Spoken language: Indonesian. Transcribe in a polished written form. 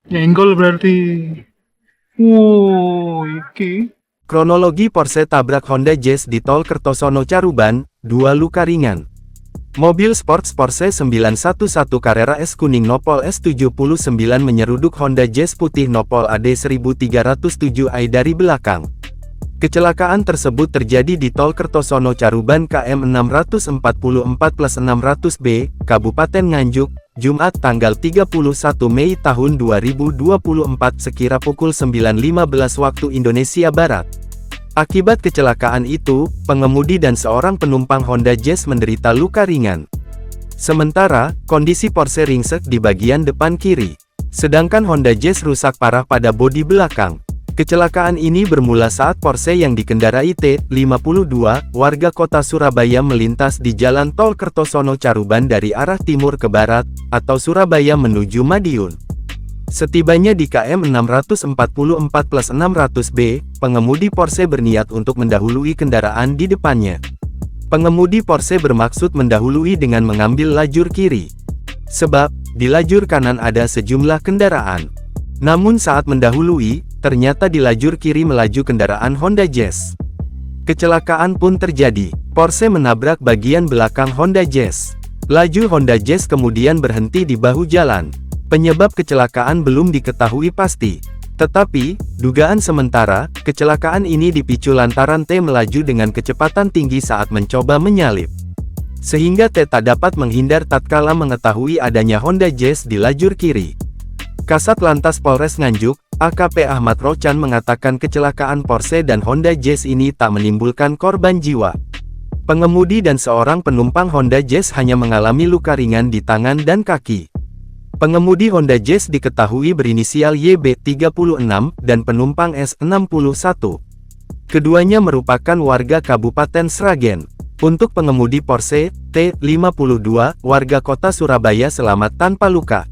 Nyenggol berarti. Iki. Kronologi Porsche tabrak Honda Jazz di Tol Kertosono Caruban, 2 luka ringan. Mobil sports Porsche 911 Carrera S kuning nopol S79 menyeruduk Honda Jazz putih nopol AD 1307i dari belakang. Kecelakaan tersebut terjadi di Tol Kertosono Caruban KM 644+600B, Kabupaten Nganjuk, Jumat tanggal 31 Mei tahun 2024 sekira pukul 9.15 waktu Indonesia Barat. Akibat kecelakaan itu, pengemudi dan seorang penumpang Honda Jazz menderita luka ringan. Sementara, kondisi Porsche ringsek di bagian depan kiri. Sedangkan Honda Jazz rusak parah pada bodi belakang. Kecelakaan ini bermula saat Porsche yang dikendarai T52, warga kota Surabaya melintas di Jalan Tol Kertosono Caruban dari arah timur ke barat, atau Surabaya menuju Madiun. Setibanya di KM 644+600B, pengemudi Porsche berniat untuk mendahului kendaraan di depannya. Pengemudi Porsche bermaksud mendahului dengan mengambil lajur kiri. Sebab, di lajur kanan ada sejumlah kendaraan. Namun saat mendahului, ternyata di lajur kiri melaju kendaraan Honda Jazz. Kecelakaan pun terjadi. Porsche menabrak bagian belakang Honda Jazz. Laju Honda Jazz kemudian berhenti di bahu jalan. Penyebab kecelakaan belum diketahui pasti. Tetapi, dugaan sementara, kecelakaan ini dipicu lantaran T melaju dengan kecepatan tinggi saat mencoba menyalip. Sehingga T tak dapat menghindar tatkala mengetahui adanya Honda Jazz di lajur kiri. Kasat Lantas Polres Nganjuk, AKP Ahmad Rochan mengatakan kecelakaan Porsche dan Honda Jazz ini tak menimbulkan korban jiwa. Pengemudi dan seorang penumpang Honda Jazz hanya mengalami luka ringan di tangan dan kaki. Pengemudi Honda Jazz diketahui berinisial YB36 dan penumpang S61. Keduanya merupakan warga Kabupaten Sragen. Untuk pengemudi Porsche T52, warga kota Surabaya selamat tanpa luka.